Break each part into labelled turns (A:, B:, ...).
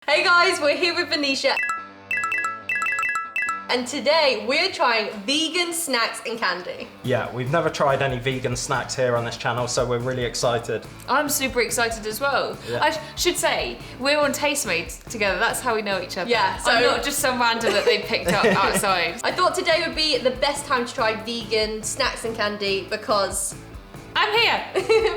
A: Hey guys, we're here with Venetia. And today we're trying vegan snacks and candy.
B: Yeah, we've never tried any vegan snacks here on this channel, so we're really excited.
C: I'm super excited as well.
B: Yeah.
C: I should say, we're on Tastemades together. That's how we know each other.
A: Yeah, so-
C: I'm not just some random that they picked up outside.
A: I thought today would be the best time to try vegan snacks and candy because
C: I'm here.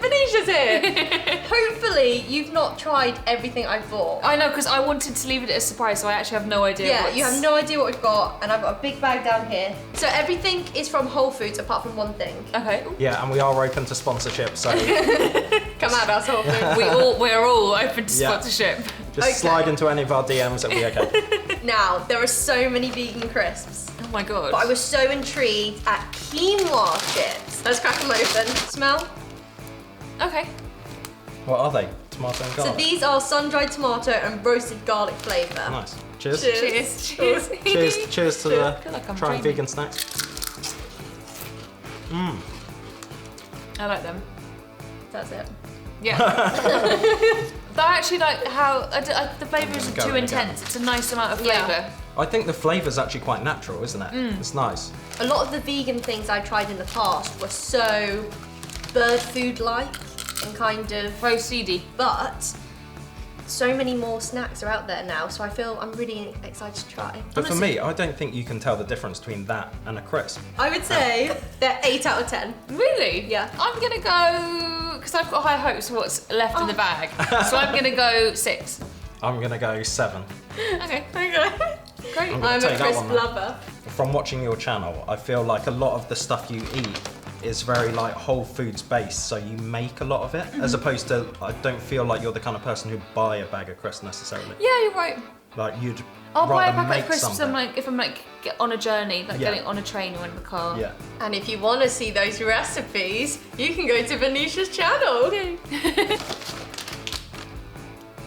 A: Venetia's here. Hopefully you've not tried everything I've bought.
C: I know, because I wanted to leave it as a surprise, so I actually have no idea.
A: Yeah, you have no idea what we've got, and I've got a big bag down here. So everything is from Whole Foods apart from one thing.
C: Okay.
B: Yeah, and we are open to sponsorship, so
A: Come out of us, Whole Foods.
C: We're all open to
B: Yeah.
C: sponsorship.
B: just
A: Okay.
B: slide into any of our DMs, it'll be okay.
A: Now, there are so many vegan crisps,
C: Oh my god.
A: but I was so intrigued at quinoa chips. Let's crack them open. Smell?
C: Okay.
B: What are they? Tomato and
A: So
B: garlic?
A: these are sun-dried tomato and roasted garlic flavour.
B: Nice. Cheers.
A: Cheers.
C: Cheers.
B: Cheers, cheers to
C: I feel like I'm
B: trying
C: dreaming.
B: vegan snacks.
C: I like them.
A: That's it.
C: Yeah. But I actually like how the flavour isn't
B: go
C: too
B: in again.
C: intense. It's a nice amount of
A: Yeah.
C: flavour.
B: I think the flavour's actually quite natural, isn't it? It's nice.
A: A lot of the vegan things I tried in the past were so bird food-like and kind of,
C: Very seedy.
A: but so many more snacks are out there now, so I feel I'm really excited to try.
B: But for me, I don't think you can tell the difference between that and a crisp.
A: I would say they're 8 out of 10.
C: Really?
A: Yeah.
C: I'm gonna go, because I've got high hopes for what's left in the bag. So I'm gonna go 6.
B: I'm gonna go 7.
C: Okay.
A: Okay.
C: Great.
B: I'm gonna
A: I'm a
B: take that
A: crisp
B: one, then.
A: lover.
B: From watching your channel, I feel like a lot of the stuff you eat is very like Whole Foods based, so you make a lot of it, as opposed to, I don't feel like you're the kind of person who'd buy a bag of crisps necessarily.
C: Yeah, you're right.
B: Like you'd
C: I'll buy a
B: rather
C: packet
B: make
C: of crisps
B: something.
C: if I'm get on a journey, like
B: Yeah.
C: getting on a train or in the car.
B: Yeah.
A: And if you want to see those recipes, you can go to Venetia's channel.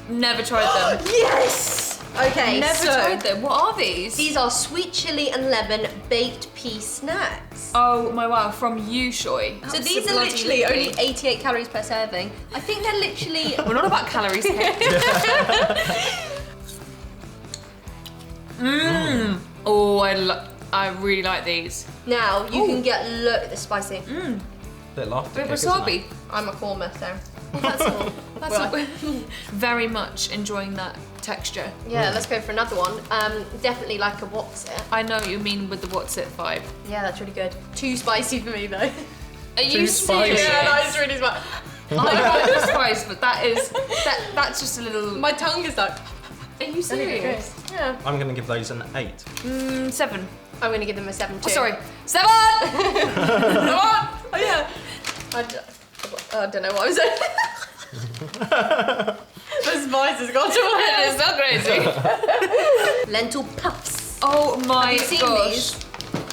C: Never tried them.
A: Yes! Okay,
C: Never
A: so
C: tried them. What are these?
A: these are sweet chili and lemon baked pea snacks.
C: Oh my wow, from Yushui.
A: So these are literally only 88 calories per serving. I think they're literally...
C: We're not about calories here. Oh, I really like these.
A: Now, you can get, look, the spicy.
B: Little after
C: Bit of
B: kick, isn't
C: wasabi.
B: it?
A: I'm a korma, so that's all.
C: That's
A: Well,
C: very much enjoying that texture.
A: yeah, let's go for another one. Definitely like a what's it.
C: I know what you mean with the what's it vibe.
A: Yeah, that's really good. Too spicy for me though.
C: Are you
B: spicy.
C: serious?
A: Yeah, that is really spicy.
C: I like the spice, but that's just a little.
A: My tongue is like...
C: Are you serious?
A: Yeah.
B: I'm gonna give those an 8.
C: 7.
A: I'm going to give them a 7 too.
C: Oh, sorry, 7.
A: Oh yeah. I don't know what I was saying. The spice has got to
C: It's so crazy.
A: Lentil puffs.
C: Oh my
A: Have you seen
C: gosh.
A: these?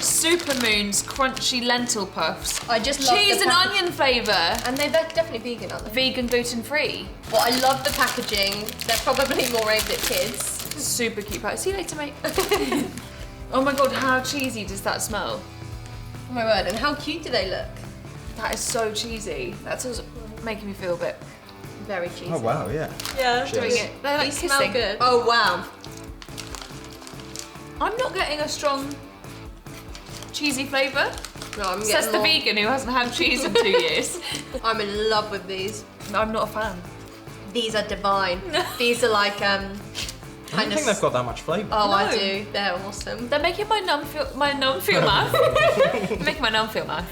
C: Supermoon's crunchy lentil puffs.
A: I just love
C: Cheese
A: the
C: and
A: pack-
C: onion flavour.
A: And they're definitely vegan, aren't they?
C: Vegan, gluten free.
A: Well, I love the packaging. They're probably more aimed at kids.
C: Super cute pack. See you later, mate. Oh my god, how cheesy does that smell?
A: Oh my word, and how cute do they look?
C: That is so cheesy. That's just making me feel a bit
A: Very cheesy.
B: Oh wow, yeah.
A: Yeah,
B: Cheers.
C: doing it. They're like
A: They smell
C: kissing.
A: good. Oh wow.
C: I'm not getting a strong cheesy flavour.
A: No, I'm
C: Says
A: getting
C: the
A: more.
C: vegan who hasn't had cheese in 2 years.
A: I'm in love with these.
C: I'm not a fan.
A: These are divine. These are like
B: I don't
A: kind
B: think
A: of.
B: they've got that much flavour.
A: Oh, I
C: No.
A: do. They're awesome.
C: They're making my numb feel mouth. They're making my numb feel mouth.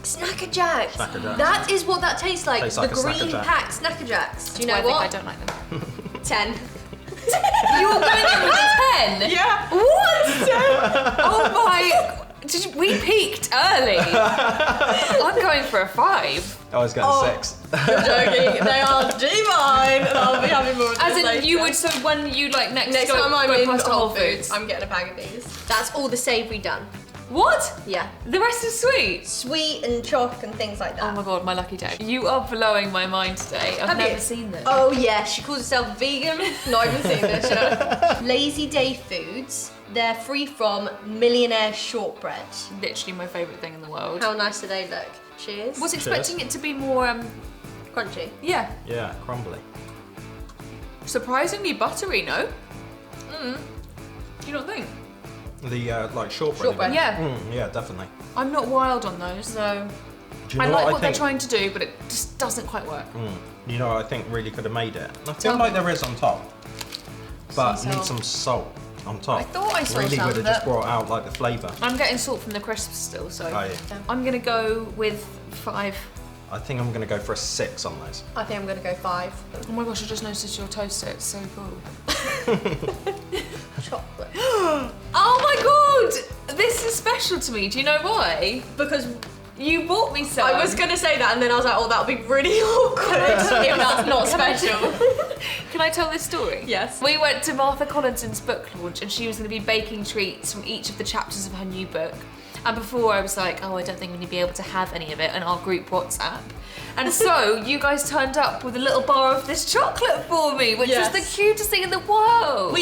A: Snacker Jacks.
B: Snacker Jacks.
A: That is what that tastes like.
B: Tastes
A: the
B: like a Snacker
A: green
B: Jack.
A: pack Snacker Jacks. Do you know
C: That's why
A: what?
C: I think I don't like them.
A: 10.
C: You're going in with a 10?
A: Yeah.
C: What? Oh my... we peaked early. I'm going for a 5.
B: I was going
A: Oh.
B: 6.
A: You're joking. They are divine, and I'll be having more of
C: As
A: this
C: in,
A: later.
C: you would, so when you like next
A: Next time I'm
C: go
A: in
C: past a
A: Whole Foods, I'm getting a bag of these. That's all the savoury done.
C: What?
A: Yeah.
C: The rest is sweet?
A: Sweet and chalk and things like
C: Oh
A: that.
C: my god, my lucky day. You are blowing my mind today. I've
A: Have
C: never
A: you?
C: seen them.
A: Oh yeah, she calls herself vegan. Not even seen this, yeah. Lazy Day Foods. They're free from millionaire shortbread.
C: Literally my favourite thing in the world.
A: How nice do they look? Cheers.
C: Was expecting it to be more,
A: crunchy?
C: yeah.
B: Yeah, crumbly.
C: Surprisingly buttery, no? Do you not think?
B: The like shortbread.
A: Shortbread.
C: Yeah.
B: Yeah, definitely.
C: I'm not wild on those.
A: No.
B: Do you
C: I
B: know
C: like
B: what
C: what they're
B: think?
C: trying to do, but it just doesn't quite work.
B: You know what I think really could have made it? I feel
C: Tell
B: like
C: me.
B: there is on top, but
A: Some
B: needs
A: salt.
B: some salt on top.
A: I thought I saw
B: really
A: some,
B: would have just
A: but-
B: brought out like the flavour.
C: I'm getting salt from the crisps still, so
B: Oh, yeah.
C: I'm gonna go with 5.
B: I think I'm gonna go for a 6 on those.
A: I think I'm gonna go 5.
C: Oh my gosh, I just noticed your toaster. It's so cool.
A: Chocolate.
C: Oh my god! This is special to me. Do you know why?
A: Because
C: You bought me some.
A: I was gonna say that, and then I was like, oh, that would be really awkward if that's not special.
C: Can I tell this story?
A: Yes.
C: We went to Martha Collinson's book launch and she was going to be baking treats from each of the chapters of her new book. And before I was like, oh, I don't think we're going to be able to have any of it in our group WhatsApp. And so you guys turned up with a little bar of this chocolate for me, which
A: Yes.
C: was the cutest thing in the world.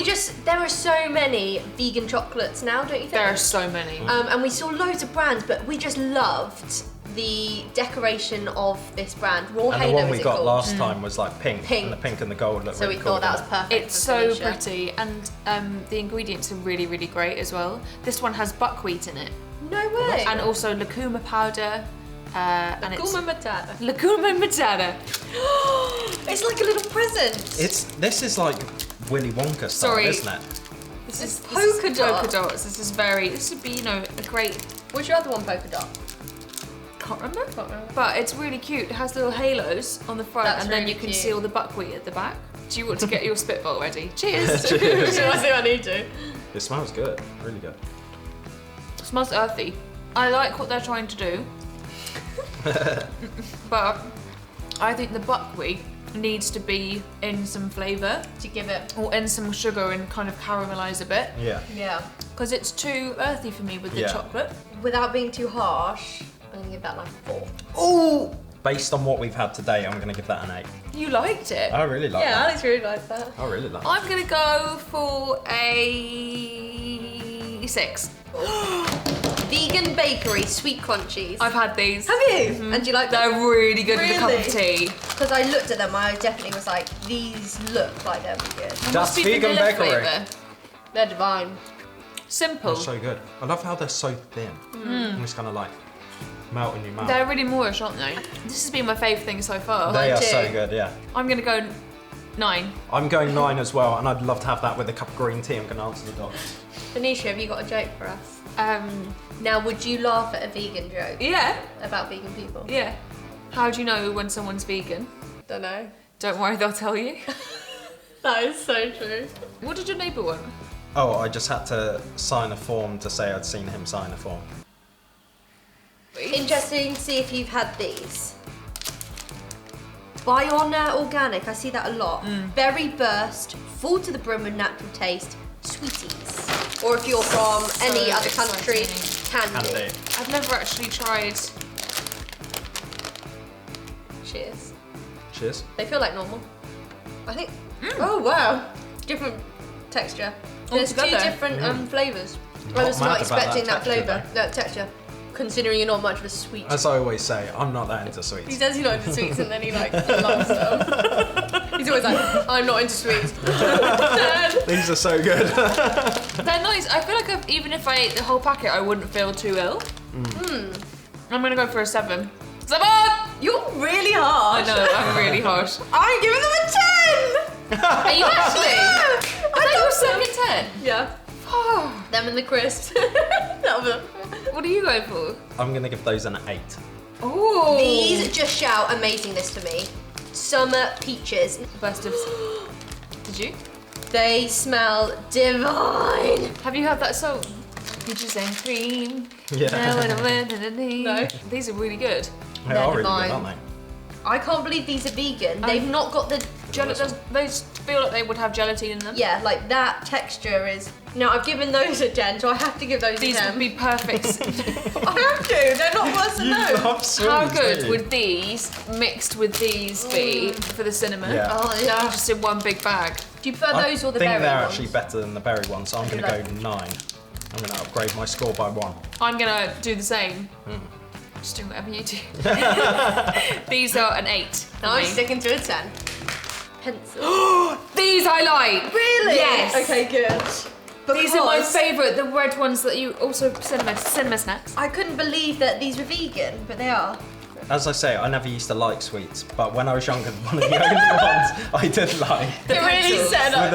A: There are so many vegan chocolates now, don't you think?
C: There are so many.
A: And we saw loads of brands, but we just loved the decoration of this brand. Raw
B: And
A: Halo
B: the one
A: is
B: we
A: it
B: got
A: called?
B: last time was like pink,
A: Pink.
B: and the pink and the gold looked
A: So
B: really
A: we
B: cool
A: thought that was
B: together.
A: perfect.
C: It's
A: for
C: so
A: Venetia.
C: pretty, and the ingredients are really, really great as well. This one has buckwheat in it,
A: No way.
C: and also lucuma powder, and it's
A: Guma matata.
C: lucuma matata.
A: It's like a little present.
B: This is like Willy Wonka style,
C: Sorry.
B: isn't it?
C: This
A: It's
C: is
A: polka dot.
C: polka dots. This would be, a great.
A: What's your other one, polka dot?
C: Can't remember. But it's really cute. It has little halos on the front,
A: That's
C: and then
A: really
C: you can
A: cute.
C: see all the buckwheat at the back. Do you want to get your spitball ready? Cheers.
B: Cheers.
A: I think I need to.
B: It smells good, really good.
C: It smells earthy. I like what they're trying to do, but I think the buckwheat needs to be in some flavour
A: To give it.
C: or in some sugar and kind of caramelise a bit,
B: Yeah.
A: Yeah.
C: because it's too earthy for me with the
B: Yeah.
C: chocolate.
A: Without being too harsh, I'm gonna give that like a 4.
B: Ooh! Based on what we've had today, I'm gonna give that an 8.
C: You liked it.
B: I really like that.
A: Alex really likes that.
B: I really like
C: I'm gonna go for a 6.
A: Vegan bakery sweet crunchies.
C: I've had these.
A: Have you? And do you like them?
C: They're really good with a cup of
A: Really?
C: tea.
A: Because I looked at them, I definitely was like, these look like they'll be good.
B: That's
C: Must be
B: vegan
C: vanilla
B: bakery.
C: flavour.
A: They're divine.
C: Simple.
B: They're so good. I love how they're so thin. And it's kind of like melt in your mouth.
C: They're really moorish, aren't they? This has been my favourite thing so far.
B: They are
A: too.
B: so good, yeah.
C: I'm gonna go 9.
B: I'm going 9 as well, and I'd love to have that with a cup of green tea. I'm going to answer the door.
A: Venetia, have you got a joke for us? Now, would you laugh at a vegan joke
C: Yeah,
A: about vegan people?
C: yeah. How do you know when someone's vegan?
A: Don't know.
C: Don't worry, they'll tell you.
A: That is so true.
C: What did your neighbour want?
B: Oh, I just had to sign a form to say I'd seen him sign a form.
A: Interesting to see if you've had these. Buy on organic, I see that a lot. Berry burst, full to the brim with natural taste, sweeties. Or if you're from any other country, candy.
B: Candy.
C: I've never actually tried.
A: Cheers.
B: Cheers.
A: They feel like normal. I think. Oh wow, different texture. There's two
C: Altogether.
A: different flavours.
B: Not
A: I was
B: mad
A: not
B: about
A: expecting
B: that
A: that
B: texture,
A: flavour, that texture. Considering you're not much of a sweet.
B: As I always say, I'm not that into
A: He
B: sweets.
A: says he's not into sweets and then he like loves them. He's always like, I'm not into sweets.
B: These are so good.
C: They're nice. I feel like even if I ate the whole packet, I wouldn't feel too ill. I'm gonna go for a 7. 7!
A: You're really
C: I
A: harsh.
C: know, I'm really harsh.
A: I'm giving them a 10!
C: Are you actually?
A: Yeah!
C: Is that your second 10?
A: Yeah. Them and the crisps. That was
C: What are you going for?
B: I'm going to give those an 8.
C: Ooh.
A: These just shout amazingness to me. Summer peaches.
C: Burst of. Did you?
A: They smell divine.
C: Have you had that song? Peaches and cream.
B: Yeah.
A: No.
C: These are really good.
B: They
A: They're
B: are really
A: divine.
B: good, aren't they?
A: I can't believe these are vegan. They've not got the
C: They feel like they would have gelatine in them.
A: yeah, like that texture is. No, I've given those a 10, so I have to give those
C: These
A: a 10.
C: would be perfect.
A: I have to. They're not worse than those.
B: love sweets,
C: How
B: don't
C: good
B: you?
C: would these mixed with these be for the cinnamon?
B: Yeah.
A: Oh yeah.
C: Just in one big bag.
A: Do you prefer those or the
B: I think
A: berry
B: they're
A: ones?
B: actually better than the berry ones, so I'm going to
A: like-
B: go 9. I'm going to upgrade my score by 1.
C: I'm gonna do the same. Just do whatever you do. These are an 8. for
A: No, I'm
C: me.
A: sticking to a 10. pencil.
C: These I like.
A: Really?
C: Yes.
A: Okay, good.
C: These are my
A: Because
C: favourite, the red ones that you also cinema snacks.
A: I couldn't believe that these were vegan, but they are.
B: As I say, I never used to like sweets, but when I was younger, one of the only ones I did like.
C: The
A: It really
C: pencils.
A: set up.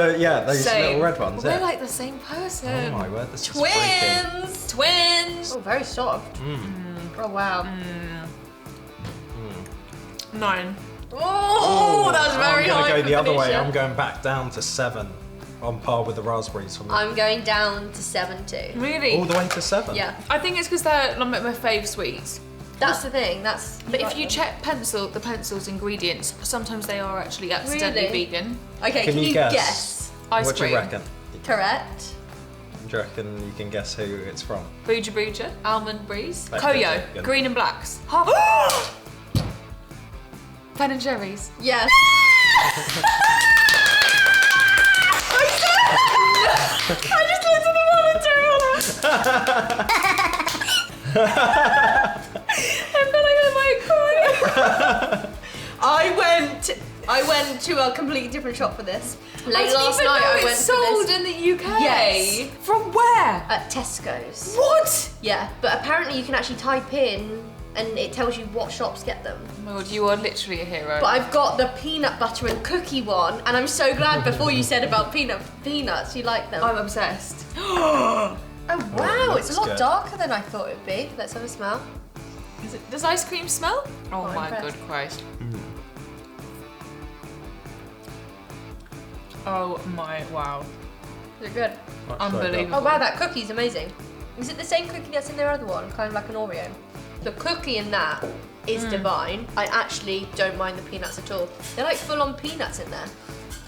B: Those
C: Same.
B: little red ones.
C: We're
B: Yeah.
C: like the same person.
B: Oh my word, this is freaky.
C: Twins.
A: Oh, very soft. Oh, wow.
C: 9.
A: Oh, that was very
B: I'm
A: high.
B: gonna go
A: for
B: the other way.
A: Venetia.
B: I'm going back down to 7, on par with the raspberries for me.
A: I'm going down to 7 too.
C: Really?
B: All the way to 7.
A: Yeah,
C: I think it's because they're like my fave sweets.
A: that's the thing.
C: But if you check the pencil's ingredients, sometimes they are actually accidentally
A: Really?
C: vegan.
A: Okay,
B: Can
A: can
B: you
A: you
B: guess?
A: guess?
C: Ice
B: What do
C: cream.
B: you reckon?
A: Correct.
B: Do you reckon you can guess who it's from?
C: Booja Booja, Almond Breeze,
B: That's
C: Koyo,
B: good.
C: Green and Blacks. Ben and Jerry's.
A: Yes.
C: I just looked at the monitor. I feel like I might cry.
A: I went to a completely different shop for this. Late last
C: even
A: night
C: know
A: I
C: it's
A: went
C: sold
A: for this
C: in the UK.
A: Yes.
C: From where?
A: at Tesco's.
C: What?
A: Yeah, but apparently you can actually type in and it tells you what shops get them.
C: Oh my god, you are literally a hero.
A: But I've got the peanut butter and cookie one, and I'm so glad before you said about peanuts, you like them.
C: I'm obsessed.
A: Oh wow, it's a
B: looks
A: lot
B: good.
A: darker than I thought it would be. Let's have a smell.
C: Does ice cream smell? Oh
A: I'm
C: my
A: impressed.
C: good Christ. Oh my wow.
A: Is it good?
B: That's so
C: Unbelievable.
A: Oh wow, that cookie's amazing. Is it the same cookie that's in their other one? Kind of like an Oreo. The cookie in that is divine. I actually don't mind the peanuts at all. They're like full-on peanuts in there.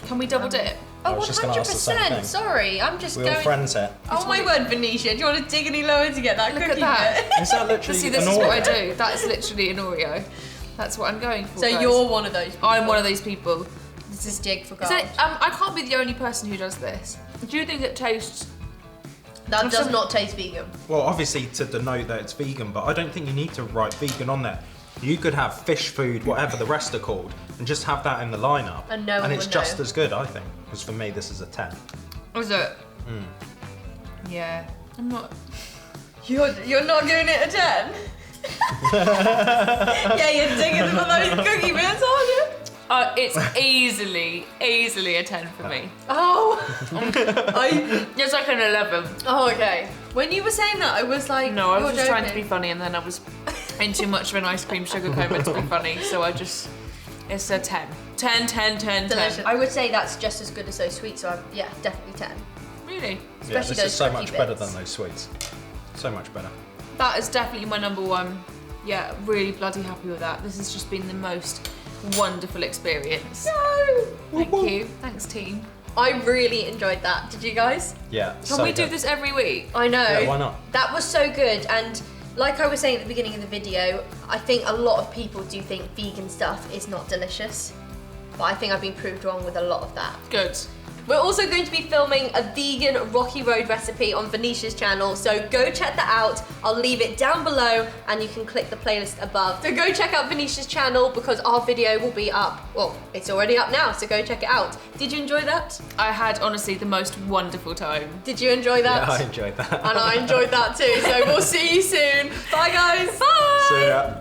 C: Can we double dip?
B: I
A: Oh,
B: was just gonna ask the same
A: 100%.
B: thing.
A: Sorry, I'm just
B: We're all
A: going.
B: friends here.
A: Oh my word, Venetia, do you want to dig any lower to get that
C: Look
A: cookie
C: at that.
A: bit?
B: Is that literally
C: See, this
B: an
C: is what I
B: Oreo?
C: do. That is literally an Oreo. That's what I'm going for.
A: So
C: guys.
A: you're one of those people.
C: I'm one of those people.
A: This is dig for
C: Is
A: gold.
C: it, I can't be the only person who does this. Do you think it tastes?
A: That does not taste vegan.
B: Well, obviously to denote that it's vegan, but I don't think you need to write vegan on there. You could have fish food, whatever the rest are called, and just have that in the lineup.
A: And no one
B: it's
A: would
B: just
A: know.
B: as good, I think. Because for me, this is a 10.
C: Is it? Yeah. I'm not.
A: You're not giving it a 10? Yeah, you're digging for those cookie bits, aren't you?
C: It's easily a 10 for me.
A: Oh.
C: It's like an 11.
A: Oh, okay. When you were saying that, I was like,
C: No, I was
A: you're
C: just trying to be
A: joking.
C: funny, and then I was in too much of an ice cream sugar coma to be funny. So it's a 10. 10, 10, 10,
A: Delicious.
C: 10.
A: I would say that's just as good as those sweets, so yeah, definitely 10.
C: Really?
B: Yeah,
A: Especially
B: this
A: those
B: is so
A: cookie
B: much better
A: bits.
B: than those sweets. So much better.
C: That is definitely my number one. Yeah, really bloody happy with that. This has just been the most wonderful experience.
A: No!
C: Thank you. Thanks, team.
A: I really enjoyed that. Did you guys?
B: Yeah.
C: Can we do this every week?
A: I know.
B: Yeah, why not?
A: That was so good, and like I was saying at the beginning of the video, I think a lot of people do think vegan stuff is not delicious, but I think I've been proved wrong with a lot of that.
C: Good.
A: We're also going to be filming a vegan Rocky Road recipe on Venetia's channel, so go check that out. I'll leave it down below and you can click the playlist above. So go check out Venetia's channel because our video will be up. Well, it's already up now, so go check it out. Did you enjoy that?
C: I had honestly the most wonderful time.
A: Did you enjoy that?
B: Yeah, I enjoyed that.
A: And I enjoyed that too, so we'll see you soon. Bye guys. Bye.
B: See ya.